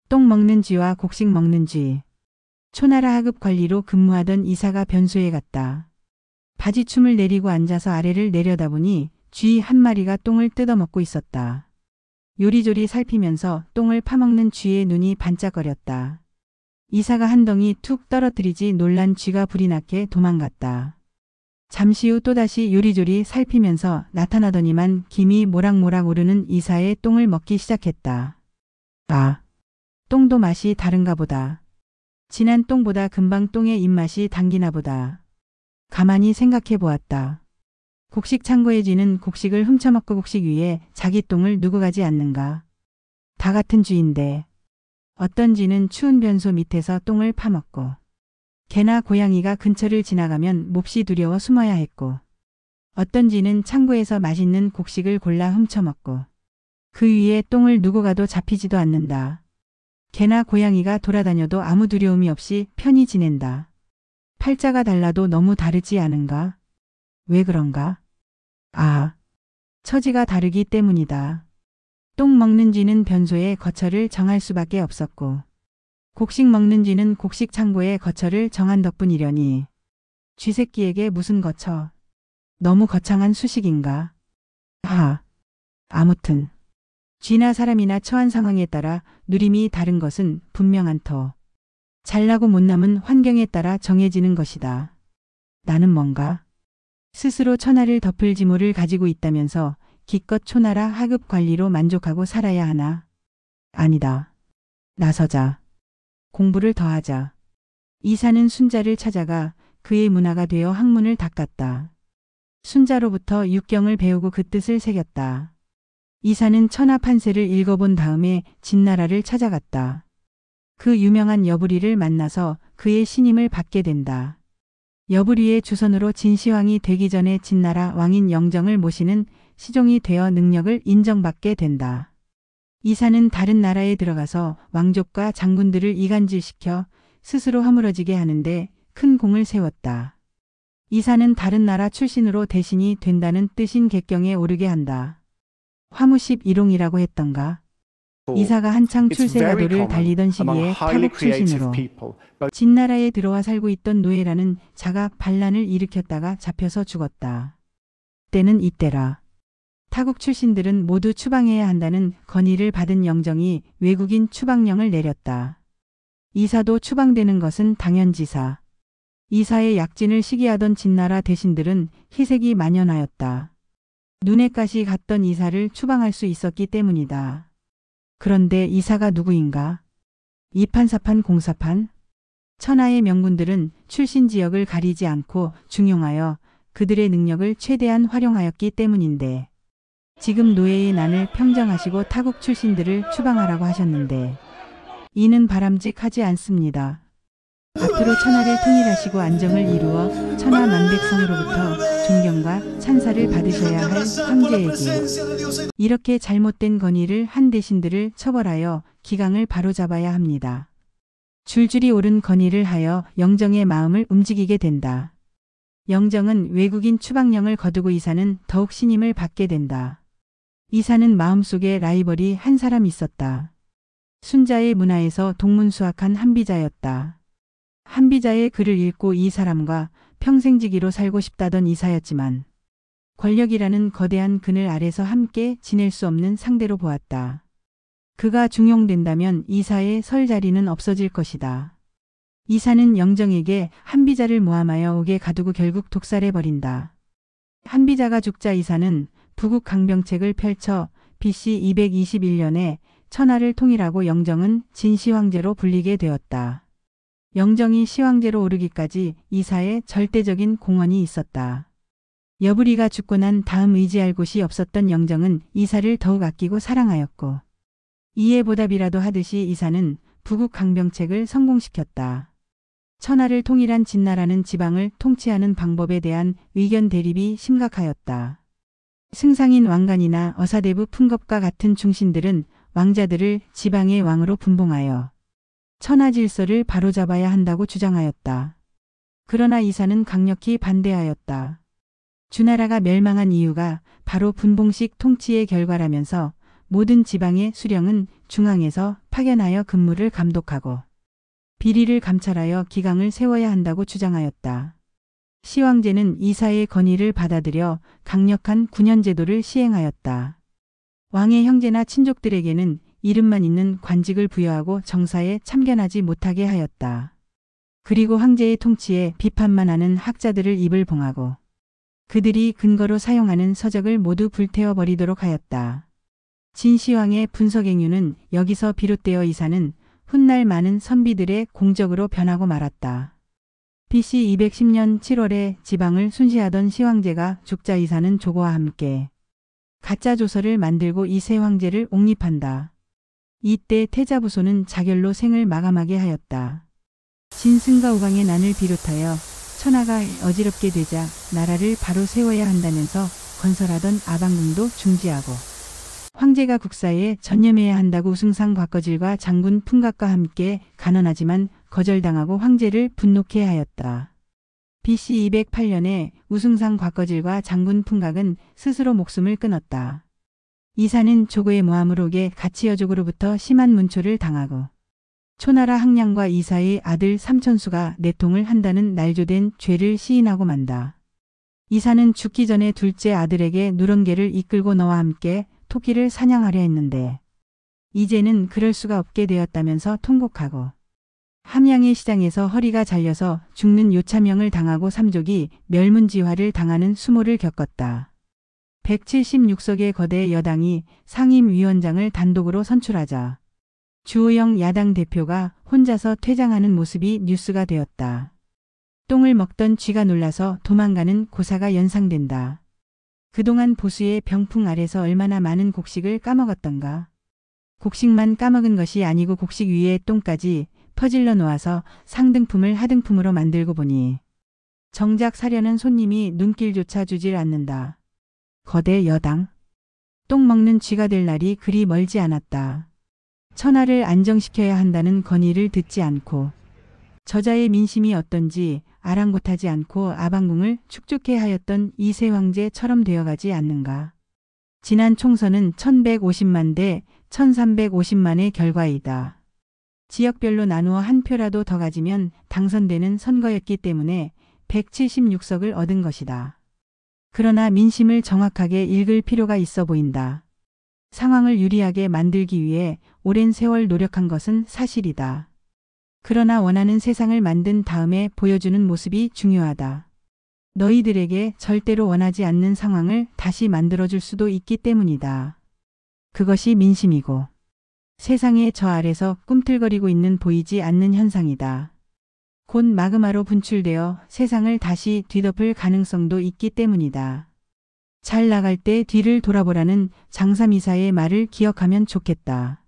똥 먹는 쥐와 곡식 먹는 쥐. 초나라 하급 관리로 근무하던 이사가 변소에 갔다. 바지춤을 내리고 앉아서 아래를 내려다보니 쥐 한 마리가 똥을 뜯어먹고 있었다. 요리조리 살피면서 똥을 파먹는 쥐의 눈이 반짝거렸다. 이사가 한 덩이 툭 떨어뜨리지 놀란 쥐가 불이 나게 도망갔다. 잠시 후 또다시 요리조리 살피면서 나타나더니만 김이 모락모락 오르는 이사의 똥을 먹기 시작했다. 아, 똥도 맛이 다른가 보다. 진한 똥보다 금방 똥의 입맛이 당기나 보다. 가만히 생각해 보았다. 곡식 창고에 쥐는 곡식을 훔쳐먹고 곡식 위에 자기 똥을 누구 가지 않는가. 다 같은 쥐인데 어떤 쥐는 추운 변소 밑에서 똥을 파먹고 개나 고양이가 근처를 지나가면 몹시 두려워 숨어야 했고 어떤 쥐는 창고에서 맛있는 곡식을 골라 훔쳐먹고 그 위에 똥을 누구 가도 잡히지도 않는다. 개나 고양이가 돌아다녀도 아무 두려움이 없이 편히 지낸다. 팔자가 달라도 너무 다르지 않은가? 왜 그런가? 아, 처지가 다르기 때문이다. 똥 먹는 쥐는 변소에 거처를 정할 수밖에 없었고 곡식 먹는 쥐는 곡식 창고에 거처를 정한 덕분이려니. 쥐새끼에게 무슨 거처? 너무 거창한 수식인가? 아무튼 쥐나 사람이나 처한 상황에 따라 누림이 다른 것은 분명한 터. 잘나고 못남은 환경에 따라 정해지는 것이다. 나는 뭔가 스스로 천하를 덮을 지모를 가지고 있다면서 기껏 초나라 하급 관리로 만족하고 살아야 하나? 아니다. 나서자. 공부를 더하자. 이사는 순자를 찾아가 그의 문화가 되어 학문을 닦았다. 순자로부터 육경을 배우고 그 뜻을 새겼다. 이사는 천하판세를 읽어본 다음에 진나라를 찾아갔다. 그 유명한 여부리를 만나서 그의 신임을 받게 된다. 여부리의 주선으로 진시황이 되기 전에 진나라 왕인 영정을 모시는 시종이 되어 능력을 인정받게 된다. 이사는 다른 나라에 들어가서 왕족과 장군들을 이간질시켜 스스로 허물어지게 하는데 큰 공을 세웠다. 이사는 다른 나라 출신으로 대신이 된다는 뜻인 객경에 오르게 한다. 화무십 일용이라고 했던가. 이사가 한창 출세가도를 달리던 시기에 타국 출신으로 진나라에 들어와 살고 있던 노예라는 자각 반란을 일으켰다가 잡혀서 죽었다. 때는 이때라. 타국 출신들은 모두 추방해야 한다는 건의를 받은 영정이 외국인 추방령을 내렸다. 이사도 추방되는 것은 당연지사. 이사의 약진을 시기하던 진나라 대신들은 희색이 만연하였다. 눈에 가시 갔던 이사를 추방할 수 있었기 때문이다. 그런데 이사가 누구인가? 이판사판 공사판? 천하의 명군들은 출신 지역을 가리지 않고 중용하여 그들의 능력을 최대한 활용하였기 때문인데 지금 노예의 난을 평정하시고 타국 출신들을 추방하라고 하셨는데 이는 바람직하지 않습니다. 앞으로 천하를 통일하시고 안정을 이루어 천하 만백성으로부터 존경과 찬사를 받으셔야 할 황제에게 이렇게 잘못된 건의를 한 대신들을 처벌하여 기강을 바로잡아야 합니다. 줄줄이 옳은 건의를 하여 영정의 마음을 움직이게 된다. 영정은 외국인 추방령을 거두고 이사는 더욱 신임을 받게 된다. 이사는 마음속에 라이벌이 한 사람 있었다. 순자의 문화에서 동문수학한 한비자였다. 한비자의 글을 읽고 이 사람과 평생지기로 살고 싶다던 이사였지만 권력이라는 거대한 그늘 아래서 함께 지낼 수 없는 상대로 보았다. 그가 중용된다면 이사의 설 자리는 없어질 것이다. 이사는 영정에게 한비자를 모함하여 옥에 가두고 결국 독살해버린다. 한비자가 죽자 이사는 부국 강병책을 펼쳐 BC 221년에 천하를 통일하고 영정은 진시황제로 불리게 되었다. 영정이 시황제로 오르기까지 이사의 절대적인 공헌이 있었다. 여부리가 죽고 난 다음 의지할 곳이 없었던 영정은 이사를 더욱 아끼고 사랑하였고 이에 보답이라도 하듯이 이사는 부국 강병책을 성공시켰다. 천하를 통일한 진나라는 지방을 통치하는 방법에 대한 의견 대립이 심각하였다. 승상인 왕관이나 어사대부 풍겁과 같은 중신들은 왕자들을 지방의 왕으로 분봉하여 천하 질서를 바로잡아야 한다고 주장하였다. 그러나 이사는 강력히 반대하였다. 주나라가 멸망한 이유가 바로 분봉식 통치의 결과라면서 모든 지방의 수령은 중앙에서 파견하여 근무를 감독하고 비리를 감찰하여 기강을 세워야 한다고 주장하였다. 시황제는 이사의 건의를 받아들여 강력한 군현제도를 시행하였다. 왕의 형제나 친족들에게는 이름만 있는 관직을 부여하고 정사에 참견하지 못하게 하였다. 그리고 황제의 통치에 비판만 하는 학자들을 입을 봉하고 그들이 근거로 사용하는 서적을 모두 불태워 버리도록 하였다. 진시황의 분석행유는 여기서 비롯되어 이사는 훗날 많은 선비들의 공적으로 변하고 말았다. BC 210년 7월에 지방을 순시하던 시황제가 죽자 이사는 조고와 함께 가짜 조서를 만들고 이세 황제를 옹립한다. 이때 태자부소는 자결로 생을 마감하게 하였다. 진승과 우광의 난을 비롯하여 천하가 어지럽게 되자 나라를 바로 세워야 한다면서 건설하던 아방궁도 중지하고 황제가 국사에 전념해야 한다고 우승상 곽거질과 장군 풍각과 함께 간언하지만 거절당하고 황제를 분노케 하였다. BC 208년에 우승상 곽거질과 장군 풍각은 스스로 목숨을 끊었다. 이사는 조고의 모함으로게 가치여족으로부터 심한 문초를 당하고 초나라 항량과 이사의 아들 삼천수가 내통을 한다는 날조된 죄를 시인하고 만다. 이사는 죽기 전에 둘째 아들에게 누런개를 이끌고 너와 함께 토끼를 사냥하려 했는데 이제는 그럴 수가 없게 되었다면서 통곡하고 함양의 시장에서 허리가 잘려서 죽는 요차명을 당하고 삼족이 멸문지화를 당하는 수모를 겪었다. 176석의 거대 여당이 상임위원장을 단독으로 선출하자 주호영 야당 대표가 혼자서 퇴장하는 모습이 뉴스가 되었다. 똥을 먹던 쥐가 놀라서 도망가는 고사가 연상된다. 그동안 보수의 병풍 아래서 얼마나 많은 곡식을 까먹었던가. 곡식만 까먹은 것이 아니고 곡식 위에 똥까지 퍼질러 놓아서 상등품을 하등품으로 만들고 보니 정작 사려는 손님이 눈길조차 주질 않는다. 거대 여당. 똥 먹는 쥐가 될 날이 그리 멀지 않았다. 천하를 안정시켜야 한다는 건의를 듣지 않고 저자의 민심이 어떤지 아랑곳하지 않고 아방궁을 축적해 하였던 이세 황제처럼 되어가지 않는가. 지난 총선은 1150만 대 1350만의 결과이다. 지역별로 나누어 한 표라도 더 가지면 당선되는 선거였기 때문에 176석을 얻은 것이다. 그러나 민심을 정확하게 읽을 필요가 있어 보인다. 상황을 유리하게 만들기 위해 오랜 세월 노력한 것은 사실이다. 그러나 원하는 세상을 만든 다음에 보여주는 모습이 중요하다. 너희들에게 절대로 원하지 않는 상황을 다시 만들어줄 수도 있기 때문이다. 그것이 민심이고 세상의 저 아래서 꿈틀거리고 있는 보이지 않는 현상이다. 곧 마그마로 분출되어 세상을 다시 뒤덮을 가능성도 있기 때문이다. 잘 나갈 때 뒤를 돌아보라는 장삼이사의 말을 기억하면 좋겠다.